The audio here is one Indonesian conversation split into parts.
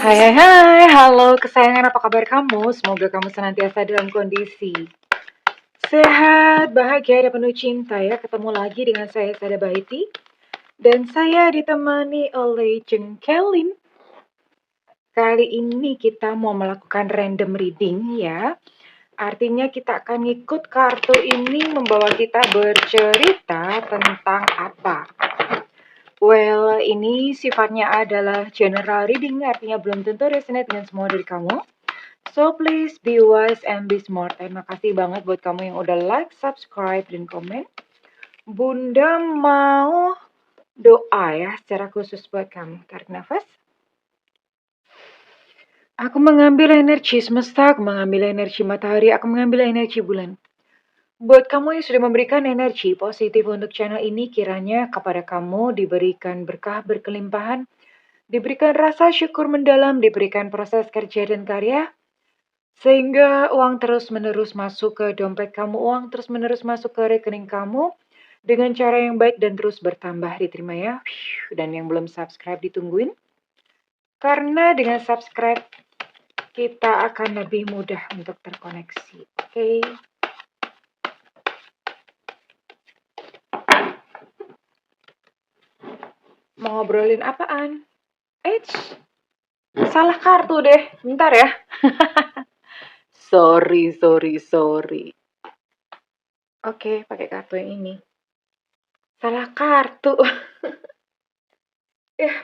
Hai hai hai, halo kesayangan, apa kabar kamu? Semoga kamu senantiasa dalam kondisi sehat, bahagia, dan penuh cinta ya. Ketemu lagi dengan saya, Sada Bahiti. Dan saya ditemani oleh Jengkelin. Kali ini kita mau melakukan random reading ya. Artinya kita akan ngikut kartu ini membawa kita bercerita tentang apa? Well, ini sifatnya adalah general reading, artinya belum tentu resonate dengan semua dari kamu. So please be wise and be smart. Terima kasih banget buat kamu yang udah like, subscribe, dan komen. Bunda mau doa ya secara khusus buat kamu. Tarik nafas. Aku mengambil energi semesta, aku mengambil energi matahari, aku mengambil energi bulan. Buat kamu yang sudah memberikan energi positif untuk channel ini, kiranya kepada kamu diberikan berkah berkelimpahan, diberikan rasa syukur mendalam, diberikan proses kerja dan karya, sehingga uang terus-menerus masuk ke dompet kamu, uang terus-menerus masuk ke rekening kamu dengan cara yang baik dan terus bertambah. Diterima ya. Dan yang belum subscribe ditungguin. Karena dengan subscribe kita akan lebih mudah untuk terkoneksi. Oke. Mau ngobrolin apaan? Eits, salah kartu deh. Bentar ya. Sorry. Oke, pakai kartu yang ini. Salah kartu.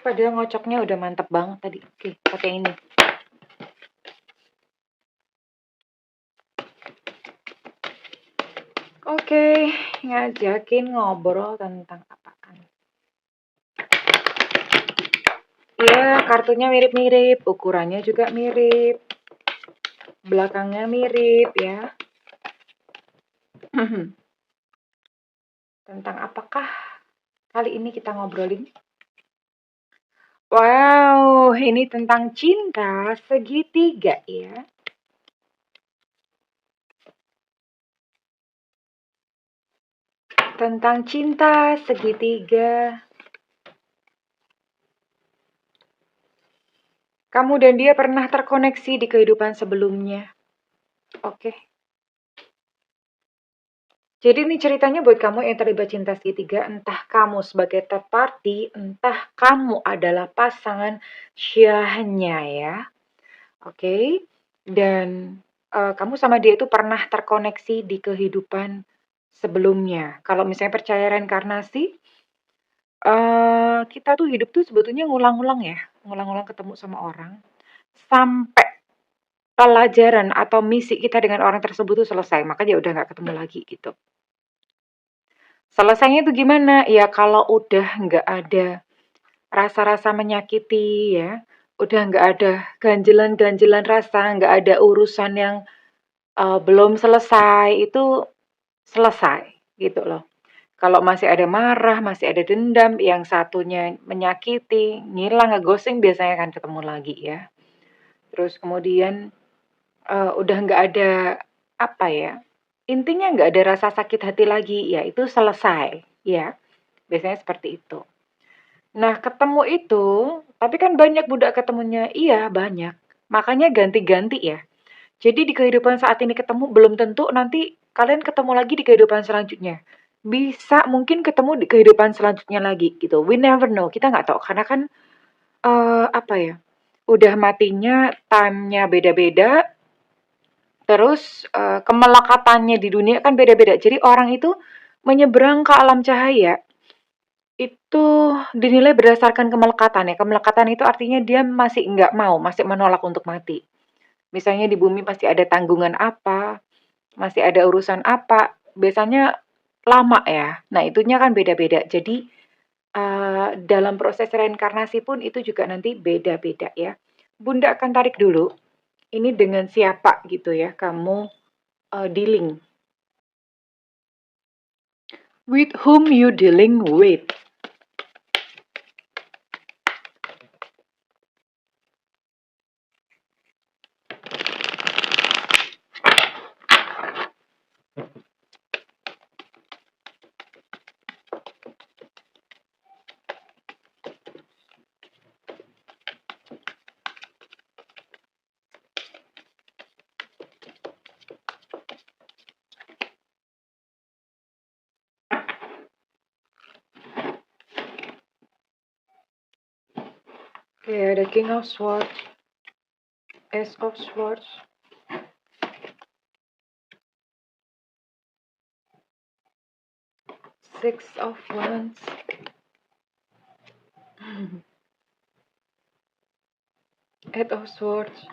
Padahal ngocoknya udah mantep banget tadi. Oke, pakai ini. Oke, ngajakin ngobrol tentang apaan? Ya, kartunya mirip-mirip, ukurannya juga mirip, belakangnya mirip ya. Tentang apakah kali ini kita ngobrolin? Wow, ini tentang cinta segitiga ya. Tentang cinta segitiga. Kamu dan dia pernah terkoneksi di kehidupan sebelumnya. Oke. Jadi ini ceritanya buat kamu yang terlibat cinta segitiga, entah kamu sebagai third party, entah kamu adalah pasangan syahnya ya. Oke. Dan kamu sama dia itu pernah terkoneksi di kehidupan sebelumnya. Kalau misalnya percaya reinkarnasi, kita tuh hidup tuh sebetulnya ngulang-ngulang ya, ngulang-ngulang ketemu sama orang sampai pelajaran atau misi kita dengan orang tersebut tuh selesai, maka dia udah nggak ketemu lagi gitu. Selesainya itu gimana? Ya kalau udah nggak ada rasa-rasa menyakiti ya, udah nggak ada ganjelan-ganjelan rasa, nggak ada urusan yang belum selesai, itu selesai gitu loh. Kalau masih ada marah, masih ada dendam, yang satunya menyakiti, ngilang, ngeghosting, biasanya akan ketemu lagi ya. Terus kemudian udah nggak ada apa ya, intinya nggak ada rasa sakit hati lagi, ya itu selesai ya. Biasanya seperti itu. Nah, ketemu itu, tapi kan banyak budak ketemunya. Iya, banyak. Makanya ganti-ganti ya. Jadi di kehidupan saat ini ketemu, belum tentu nanti kalian ketemu lagi di kehidupan selanjutnya. Bisa mungkin ketemu di kehidupan selanjutnya lagi gitu. We never know. Kita nggak tahu karena kan apa ya? Udah matinya time-nya beda-beda. Terus kemelekatannya di dunia kan beda-beda. Jadi orang itu menyeberang ke alam cahaya itu dinilai berdasarkan kemelekatan ya. Kemelekatan itu artinya dia masih nggak mau, masih menolak untuk mati. Misalnya di bumi pasti ada tanggungan apa, masih ada urusan apa, biasanya lama ya. Nah, itunya kan beda-beda. Jadi dalam proses reinkarnasi pun itu juga nanti beda-beda ya. Bunda akan tarik dulu. Ini dengan siapa gitu ya kamu dealing. With whom you dealing with. Oke, ada King of Swords, Ace of Swords, Six of Wands, Eight of Swords.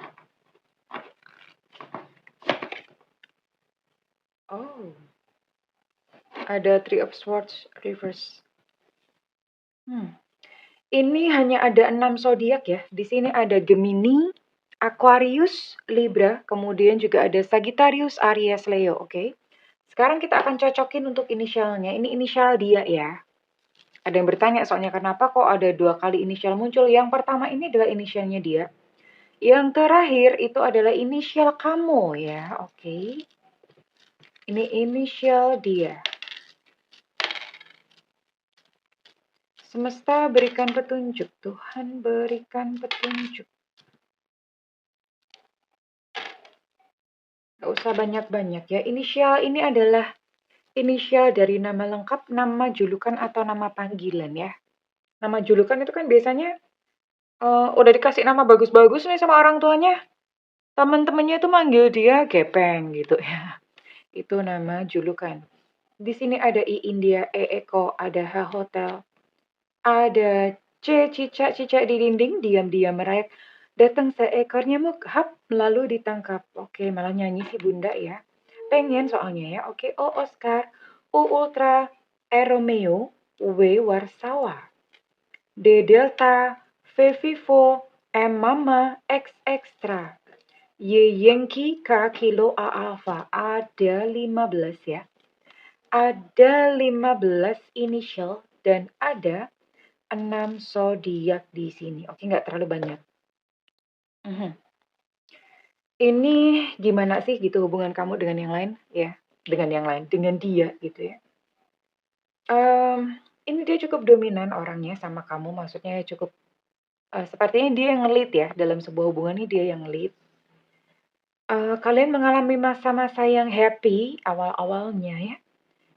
Oh, ada Three of Swords reverse. Ini hanya ada 6 zodiak ya. Di sini ada Gemini, Aquarius, Libra, kemudian juga ada Sagittarius, Aries, Leo, oke? Sekarang kita akan cocokin untuk inisialnya. Ini inisial dia ya. Ada yang bertanya soalnya kenapa kok ada 2 kali inisial muncul. Yang pertama ini adalah inisialnya dia. Yang terakhir itu adalah inisial kamu ya, oke? Ini inisial dia. Semesta berikan petunjuk, Tuhan berikan petunjuk. Gak usah banyak-banyak ya. Inisial ini adalah inisial dari nama lengkap, nama julukan atau nama panggilan ya. Nama julukan itu kan biasanya udah dikasih nama bagus-bagus nih sama orang tuanya. Teman-temannya itu manggil dia Gepeng gitu ya. Itu nama julukan. Di sini ada I India, E Eko, ada H Hotel, ada C cicak-cicak di dinding, diam-diam merayap. Datang seekor nyamuk, hap, lalu ditangkap. Oke, malah nyanyi si bunda ya. Pengen soalnya ya. Oke, O Oscar, U Ultra, E Romeo, W Warsawa, D Delta, V Vivo, M Mama, X Extra, Y Yankee, K Kilo, A Alpha. Ada 15 ya. Ada 15 initial dan ada 6 zodiak di sini. Oke, nggak terlalu banyak. Ini gimana sih gitu hubungan kamu dengan yang lain ya? Dengan yang lain, dengan dia gitu ya. Ini dia cukup dominan orangnya sama kamu, maksudnya cukup sepertinya dia yang nge-lead ya dalam sebuah hubungan ini dia yang lead. Kalian mengalami masa-masa yang happy awal-awalnya ya.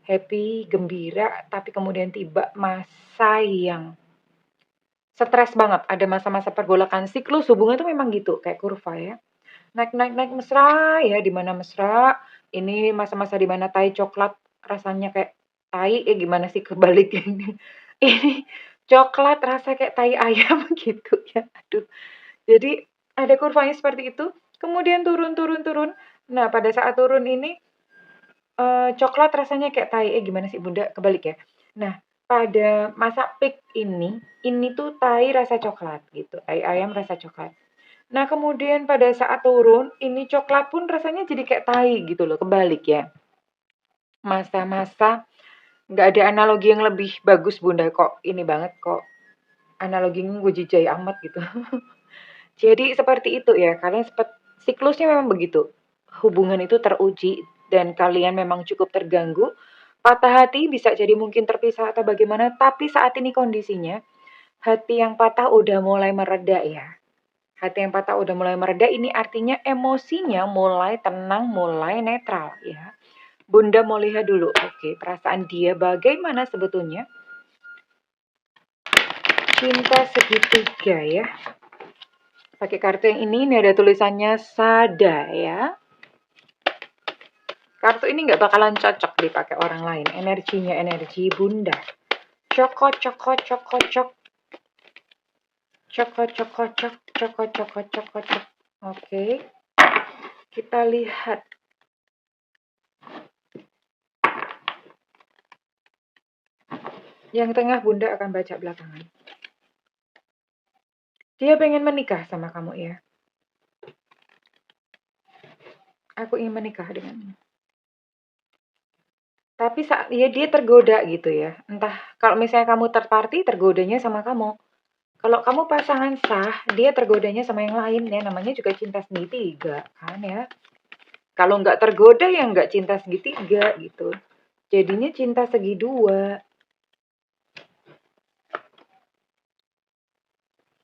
Happy, gembira, tapi kemudian tiba masa yang stres banget. Ada masa-masa pergolakan siklus hubungan itu memang gitu, kayak kurva ya. Naik mesra ya, di mana mesra, ini masa-masa di mana tai coklat rasanya kayak tai, gimana sih kebalik ini. Ini coklat rasa kayak tai ayam gitu ya, aduh. Jadi ada kurvanya seperti itu, kemudian turun turun turun. Nah, pada saat turun ini coklat rasanya kayak tai, gimana sih Bunda, kebalik ya. Nah, pada masa peak ini tuh tai rasa coklat gitu, tai ayam rasa coklat. Nah, kemudian pada saat turun, ini coklat pun rasanya jadi kayak tai gitu loh, kebalik ya. Masa-masa nggak ada analogi yang lebih bagus Bunda, kok ini banget kok analoginya gue jijai amat gitu. Jadi seperti itu ya, kalian siklusnya memang begitu. Hubungan itu teruji dan kalian memang cukup terganggu. Patah hati bisa jadi mungkin terpisah atau bagaimana, tapi saat ini kondisinya hati yang patah udah mulai mereda ya. Hati yang patah udah mulai mereda, ini artinya emosinya mulai tenang, mulai netral ya. Bunda mau lihat dulu, oke, perasaan dia bagaimana sebetulnya. Cinta segitiga ya. Pakai kartu yang ini ada tulisannya Sada ya. Kartu ini nggak bakalan cocok dipakai orang lain. Energinya energi Bunda. Coko coko coko cok. Coko coko cok. Coko coko coko cok. Oke. Kita lihat. Yang tengah Bunda akan baca belakangan. Dia pengen menikah sama kamu ya. Aku ingin menikah denganmu. Tapi ya dia tergoda gitu ya. Entah kalau misalnya kamu third party, tergodanya sama kamu. Kalau kamu pasangan sah, dia tergodanya sama yang lain ya. Namanya juga cinta segitiga kan ya. Kalau nggak tergoda ya nggak cinta segitiga gitu. Jadinya cinta segi dua.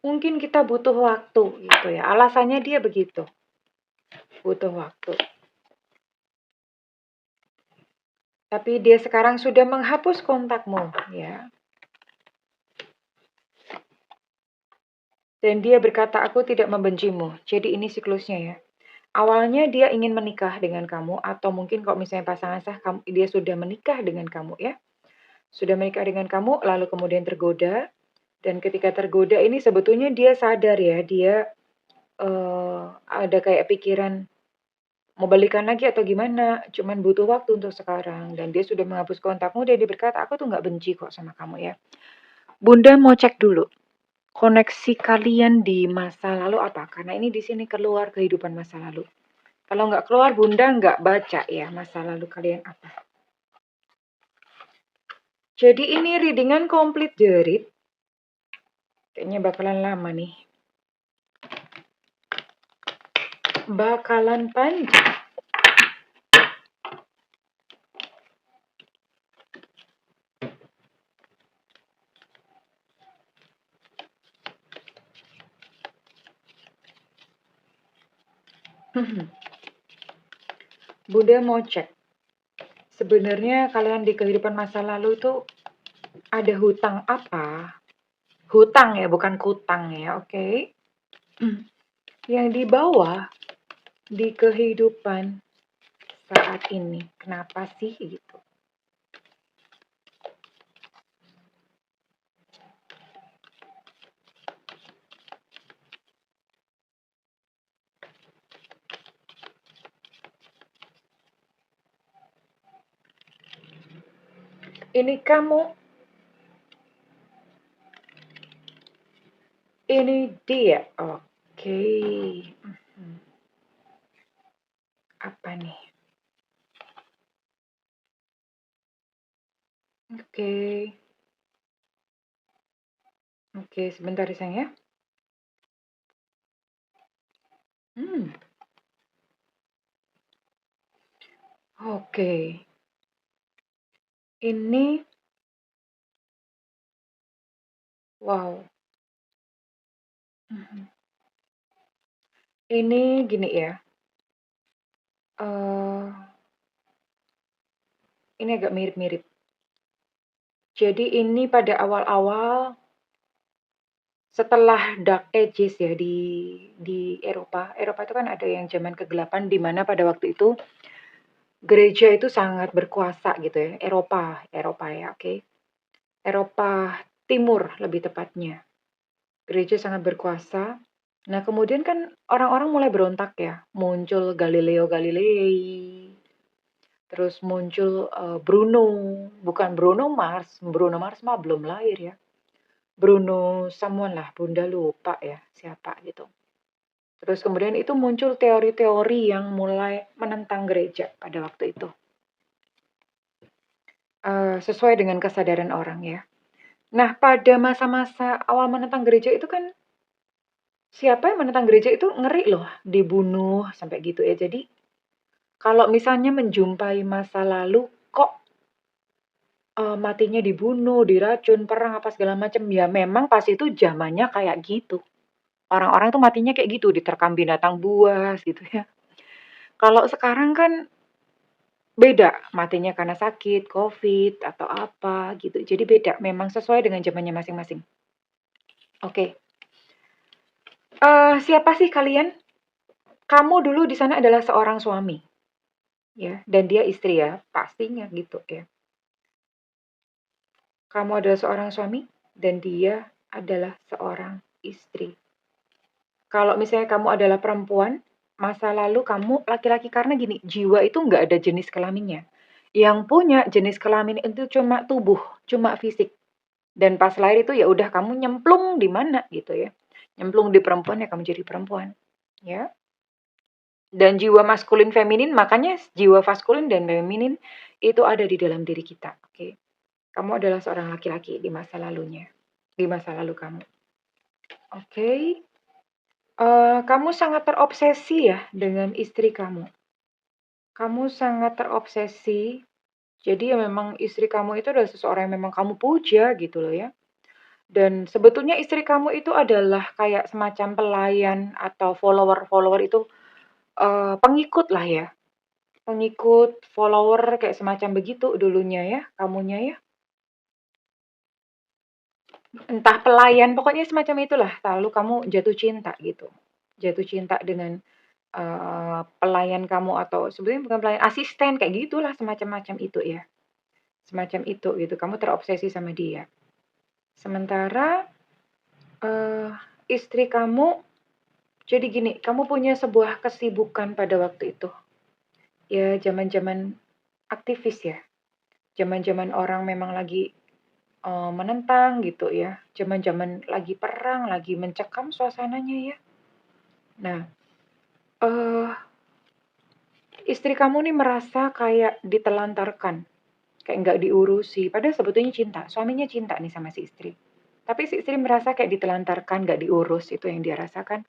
Mungkin kita butuh waktu gitu ya. Alasannya dia begitu. Butuh waktu. Tapi dia sekarang sudah menghapus kontakmu ya. Dan dia berkata, "Aku tidak membencimu." Jadi ini siklusnya ya. Awalnya dia ingin menikah dengan kamu atau mungkin kalau misalnya pasangan sah dia sudah menikah dengan kamu ya. Sudah menikah dengan kamu lalu kemudian tergoda dan ketika tergoda ini sebetulnya dia sadar ya, dia ada kayak pikiran mau balikan lagi atau gimana, cuman butuh waktu untuk sekarang dan dia sudah menghapus kontakmu dan dia berkata, "Aku tuh nggak benci kok sama kamu ya." Bunda mau cek dulu koneksi kalian di masa lalu apa? Karena ini di sini keluar kehidupan masa lalu. Kalau nggak keluar, Bunda nggak baca ya masa lalu kalian apa. Jadi ini readingan komplit jerit. Kayaknya bakalan lama nih. Bakalan panjang. Bunda mau cek. Sebenarnya kalian di kehidupan masa lalu itu ada hutang apa? Hutang ya, bukan kutang ya, oke? Yang dibawa di kehidupan saat ini. Kenapa sih gitu? Ini kamu, ini dia. Oke. Apa nih? Oke. Oke, sebentar ya sayang ya. Hmm. Oke. Ini wow. Ini gini ya. eh ini agak mirip-mirip. Jadi ini pada awal-awal setelah Dark Ages ya di Eropa. Eropa itu kan ada yang zaman kegelapan di mana pada waktu itu gereja itu sangat berkuasa gitu ya. Eropa ya, oke. Eropa Timur lebih tepatnya. Gereja sangat berkuasa. Nah, kemudian kan orang-orang mulai berontak ya. Muncul Galileo Galilei. Terus muncul Bruno, bukan Bruno Mars. Bruno Mars mah belum lahir ya. Bruno someone lah, Bunda lupa ya siapa gitu. Terus kemudian itu muncul teori-teori yang mulai menentang gereja pada waktu itu. Sesuai dengan kesadaran orang ya. Nah, pada masa-masa awal menentang gereja itu kan siapa yang menentang gereja itu ngeri loh, dibunuh sampai gitu ya. Jadi kalau misalnya menjumpai masa lalu kok matinya dibunuh, diracun, perang apa segala macam, ya memang pas itu zamannya kayak gitu. Orang-orang tuh matinya kayak gitu, diterkam binatang buas gitu ya. Kalau sekarang kan beda, matinya karena sakit, COVID, atau apa gitu. Jadi beda, memang sesuai dengan zamannya masing-masing. Oke. Siapa sih kalian? Kamu dulu di sana adalah seorang suami, ya, dan dia istri ya, pastinya gitu ya. Kamu adalah seorang suami dan dia adalah seorang istri. Kalau misalnya kamu adalah perempuan, masa lalu kamu laki-laki karena gini, jiwa itu nggak ada jenis kelaminnya. Yang punya jenis kelamin itu cuma tubuh, cuma fisik. Dan pas lahir itu ya udah kamu nyemplung di mana gitu ya. Nyemplung di perempuan ya kamu jadi perempuan. Ya. Dan jiwa maskulin feminin, makanya jiwa maskulin dan feminin itu ada di dalam diri kita. Oke. Kamu adalah seorang laki-laki di masa lalunya. Di masa lalu kamu. Oke. Kamu sangat terobsesi ya dengan istri kamu. Kamu sangat terobsesi. Jadi ya memang istri kamu itu adalah seseorang yang memang kamu puja gitu loh ya. Dan sebetulnya istri kamu itu adalah kayak semacam pelayan atau follower-follower itu pengikut lah ya. Pengikut, follower kayak semacam begitu dulunya ya, kamunya ya. entah pelayan, pokoknya semacam itulah. Lalu kamu jatuh cinta gitu. Jatuh cinta dengan pelayan kamu atau sebenarnya bukan pelayan, asisten kayak gitulah semacam-macam itu ya. Semacam itu gitu. Kamu terobsesi sama dia. Sementara eh, istri kamu jadi gini, kamu punya sebuah kesibukan pada waktu itu. Ya, zaman-zaman aktivis ya. Zaman-zaman orang memang lagi menentang gitu ya. Zaman-zaman lagi perang, lagi mencekam suasananya ya. Nah, eh istri kamu nih merasa kayak ditelantarkan, kayak nggak diurusi. Padahal sebetulnya cinta, suaminya cinta nih sama si istri. Tapi si istri merasa kayak ditelantarkan, nggak diurus, itu yang dia rasakan.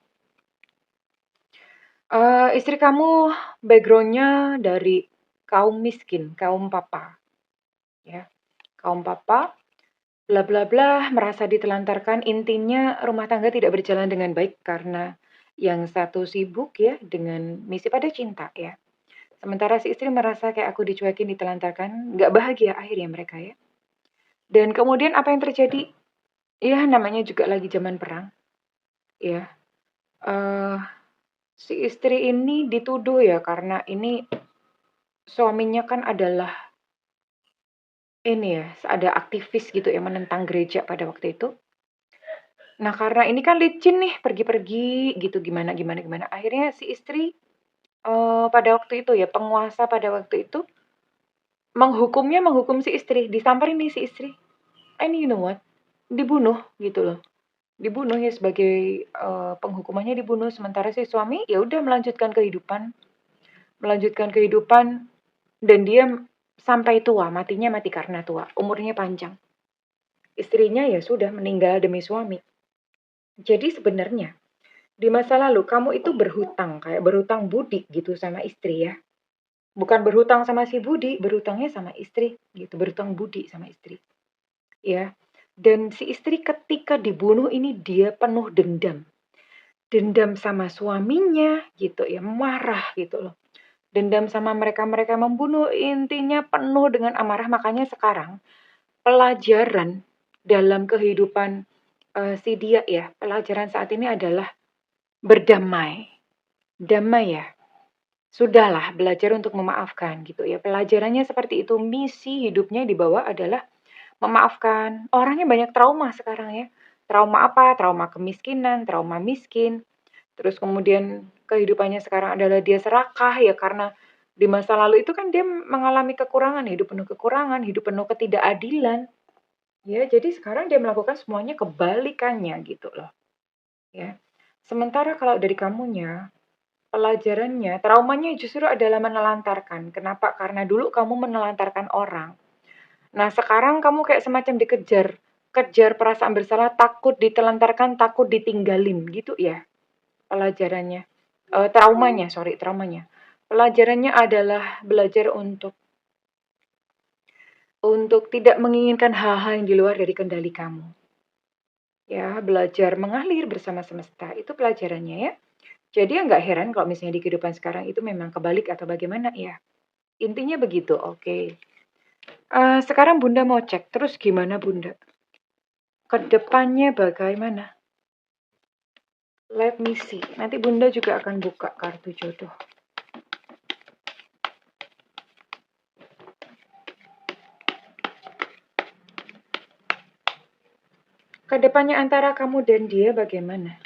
Istri kamu backgroundnya dari kaum miskin, kaum papa, ya. Kaum papa, bla bla bla, merasa ditelantarkan. Intinya rumah tangga tidak berjalan dengan baik karena yang satu sibuk ya dengan misi pada cinta ya. Sementara si istri merasa kayak aku dicuekin, ditelantarkan, nggak bahagia akhirnya mereka ya. Dan kemudian apa yang terjadi? Ya namanya juga lagi zaman perang, ya. Eh si istri ini dituduh ya karena ini suaminya kan adalah ini ya, ada aktivis gitu ya menentang gereja pada waktu itu. Nah karena ini kan licin nih pergi-pergi gitu gimana gimana gimana. Akhirnya si istri pada waktu itu ya penguasa pada waktu itu menghukum si istri, disamperin nih si istri. And you know what? Dibunuh gitu loh. Dibunuh ya sebagai penghukumannya dibunuh sementara si suami ya udah melanjutkan kehidupan dan dia sampai tua, matinya mati karena tua, umurnya panjang. Istrinya ya sudah meninggal demi suami. Jadi sebenarnya di masa lalu kamu itu berhutang, kayak berhutang budi gitu sama istri ya. Bukan berhutang sama si budi, berhutangnya sama istri gitu, berhutang budi sama istri. Ya. Dan si istri ketika dibunuh ini dia penuh dendam. Dendam sama suaminya gitu ya, marah gitu loh. Dendam sama mereka-mereka membunuh, intinya penuh dengan amarah. Makanya sekarang pelajaran dalam kehidupan si dia ya, pelajaran saat ini adalah berdamai. Damai ya. Sudahlah belajar untuk memaafkan gitu ya. Pelajarannya seperti itu. Misi hidupnya di bawah adalah memaafkan. Orangnya banyak trauma sekarang ya. Trauma apa? Trauma kemiskinan, trauma miskin. Terus kemudian kehidupannya sekarang adalah dia serakah ya karena di masa lalu itu kan dia mengalami kekurangan, hidup penuh kekurangan, hidup penuh ketidakadilan. Ya, jadi sekarang dia melakukan semuanya kebalikannya gitu loh. Ya. Sementara kalau dari kamunya, pelajarannya, traumanya justru adalah menelantarkan. Kenapa? Karena dulu kamu menelantarkan orang. Nah, sekarang kamu kayak semacam dikejar. Kejar perasaan bersalah, takut ditelantarkan, takut ditinggalin gitu ya pelajarannya. Traumanya. Pelajarannya adalah belajar untuk tidak menginginkan hal-hal yang di luar dari kendali kamu. Ya, belajar mengalir bersama semesta. Itu pelajarannya ya. Jadi ya nggak heran kalau misalnya di kehidupan sekarang itu memang kebalik atau bagaimana ya. Intinya begitu, oke. Sekarang Bunda mau cek, terus gimana Bunda? Kedepannya bagaimana? Let me see. Nanti Bunda juga akan buka kartu jodoh. Kedepannya antara kamu dan dia bagaimana?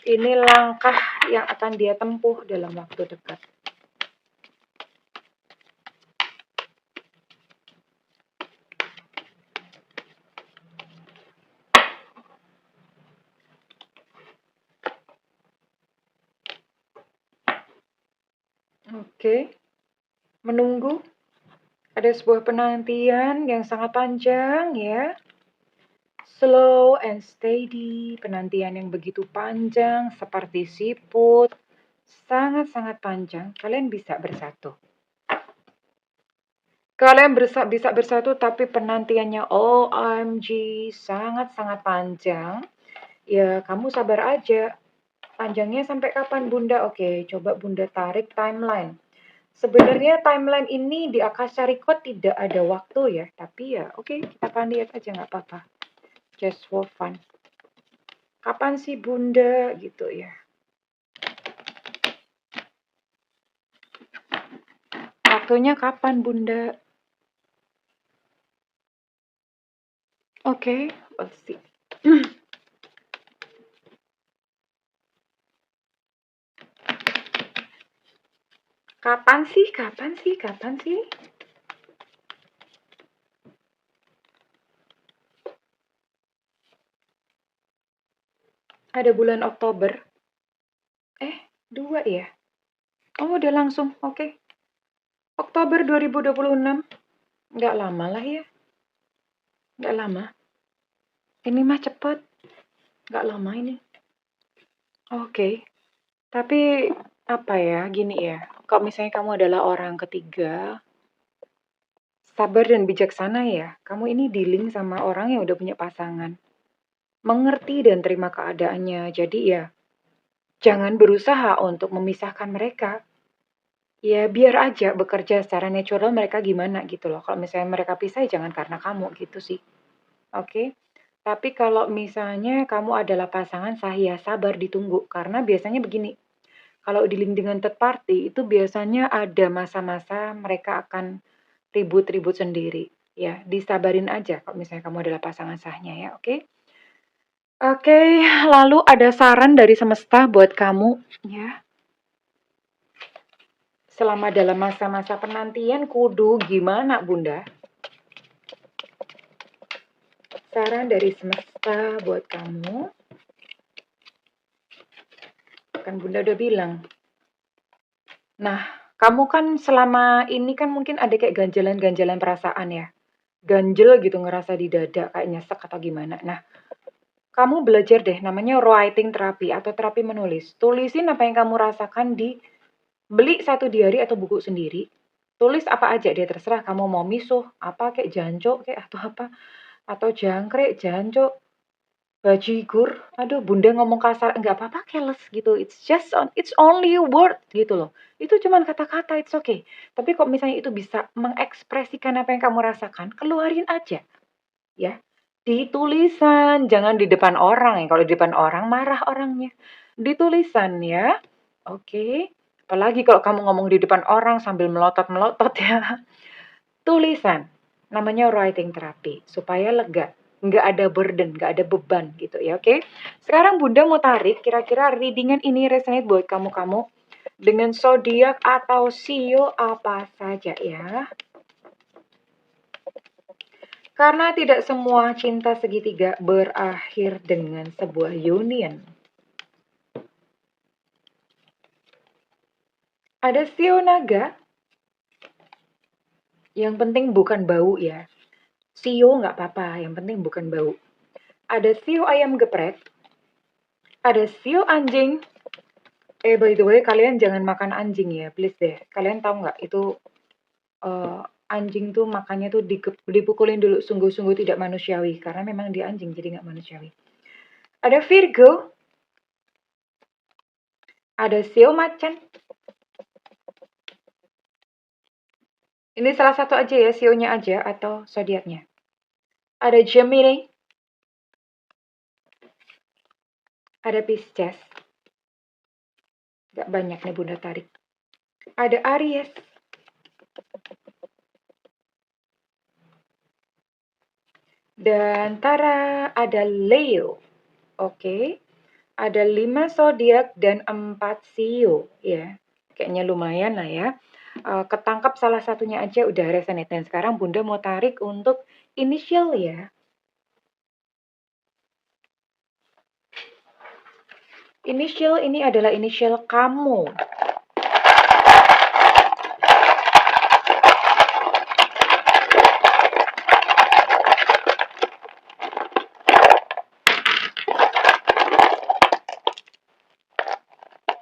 Ini langkah yang akan dia tempuh dalam waktu dekat. Oke, menunggu. Ada sebuah penantian yang sangat panjang ya. Slow and steady, penantian yang begitu panjang seperti siput. Sangat-sangat panjang, kalian bisa bersatu. Kalian bisa bersatu tapi penantiannya OMG sangat-sangat panjang. Ya, kamu sabar aja. Panjangnya sampai kapan Bunda? Oke, coba Bunda tarik timeline. Sebenarnya timeline ini di Akasha Record tidak ada waktu ya, tapi ya oke, kita akan lihat aja nggak apa-apa. Just for fun. Kapan sih Bunda gitu ya? Waktunya kapan Bunda? Oke, let's see. Kapan sih? Kapan sih? Kapan sih? Ada bulan Oktober. 2 ya? Oh, udah langsung. Oke. Oktober 2026. Nggak lama lah ya. Nggak lama. Ini mah cepet. Nggak lama ini. Oke. Tapi apa ya, gini ya. Kalau misalnya kamu adalah orang ketiga, sabar dan bijaksana ya. Kamu ini dealing sama orang yang udah punya pasangan. Mengerti dan terima keadaannya. Jadi ya, jangan berusaha untuk memisahkan mereka. Ya biar aja bekerja secara natural mereka gimana gitu loh. Kalau misalnya mereka pisah, ya jangan karena kamu gitu sih. Oke. Tapi kalau misalnya kamu adalah pasangan sah, ya sabar ditunggu. Karena biasanya begini, kalau dealing dengan third party itu biasanya ada masa-masa mereka akan ribut-ribut sendiri. Ya, disabarin aja kalau misalnya kamu adalah pasangan sahnya ya, oke? Oke, lalu ada saran dari semesta buat kamu ya. Selama dalam masa-masa penantian kudu gimana, Bunda? Saran dari semesta buat kamu. Kan Bunda udah bilang. Nah, kamu kan selama ini kan mungkin ada kayak ganjalan-ganjalan perasaan ya. Ganjel gitu ngerasa di dada kayak nyesek atau gimana. Nah, kamu belajar deh namanya writing therapy atau terapi menulis. Tulisin apa yang kamu rasakan beli satu diary atau buku sendiri. Tulis apa aja deh terserah kamu mau misuh, apa kayak jancuk kayak atau apa atau jangkrik, jancuk, bajigur. Aduh, Bunda ngomong kasar enggak apa-apa, careless gitu. It's only word gitu loh. Itu cuman kata-kata, it's okay. Tapi kok misalnya itu bisa mengekspresikan apa yang kamu rasakan, keluarin aja. Ya, di tulisan, jangan di depan orang ya. Kalau di depan orang marah orangnya. Di tulisan ya. Oke. Apalagi kalau kamu ngomong di depan orang sambil melotot-melotot ya. Tulisan. Namanya writing therapy supaya lega. Nggak ada burden, nggak ada beban gitu ya, oke? Sekarang Bunda mau tarik kira-kira readingan ini resonate buat kamu-kamu dengan zodiak atau sio apa saja ya. Karena tidak semua cinta segitiga berakhir dengan sebuah union. Ada sio naga, yang penting bukan bau ya. Sio nggak apa-apa, yang penting bukan bau. Ada sio ayam geprek, ada sio anjing. By the way, kalian jangan makan anjing ya, please deh. Kalian tahu nggak itu anjing tuh makannya tuh dipukulin dulu, sungguh-sungguh tidak manusiawi. Karena memang dia anjing, jadi nggak manusiawi. Ada Virgo, ada sio macan. Ini salah satu aja ya, sionya aja atau zodiaknya. Ada Gemini, ada Pisces. Gak banyak nih Bunda tarik. Ada Aries, dan Tara ada Leo. Oke. Ada 5 zodiak dan 4 sio ya. Kayaknya lumayan lah ya. Ketangkap salah satunya aja udah resonate. Dan sekarang Bunda mau tarik untuk initial ya. Initial ini adalah initial kamu.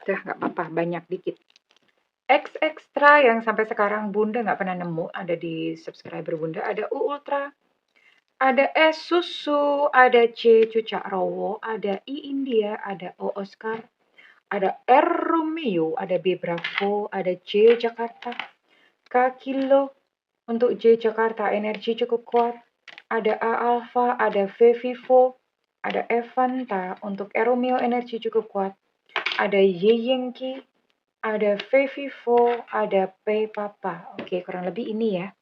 Udah nggak apa-apa, banyak dikit. X Extra yang sampai sekarang Bunda nggak pernah nemu ada di subscriber Bunda. Ada U Ultra, ada S Susu, ada C Cucak Rowo, ada I India, ada O Oscar, ada R Romeo, ada B Bravo, ada J Jakarta, K Kilo. Untuk J Jakarta energi cukup kuat. Ada A Alpha, ada V Vivo, ada F Fanta. Untuk R Romeo energi cukup kuat. Ada Y Yankee, ada V Vivo, ada P Papa. Oke, kurang lebih ini ya.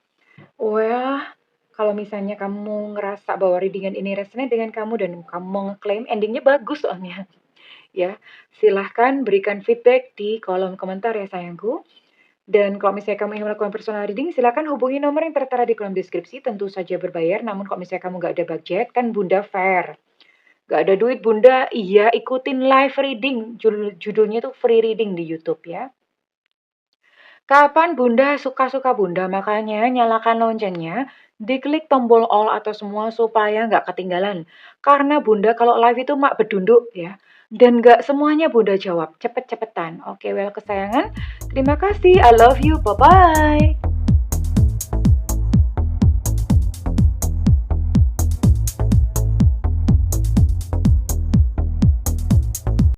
Well, kalau misalnya kamu ngerasa bahwa readingan ini resonate dengan kamu dan kamu mau ngeklaim endingnya bagus soalnya. Ya, silahkan berikan feedback di kolom komentar ya sayangku. Dan kalau misalnya kamu ingin melakukan personal reading, silahkan hubungi nomor yang tertera di kolom deskripsi, tentu saja berbayar. Namun kalau misalnya kamu nggak ada budget, kan Bunda fair. Nggak ada duit Bunda, iya ikutin live reading. Judulnya tuh free reading di YouTube ya. Kapan Bunda suka-suka Bunda, makanya nyalakan loncengnya, diklik tombol all atau semua supaya nggak ketinggalan. Karena Bunda kalau live itu mak bedunduk ya. Dan nggak semuanya Bunda jawab, cepet-cepetan. Oke, well kesayangan. Terima kasih, I love you, bye-bye.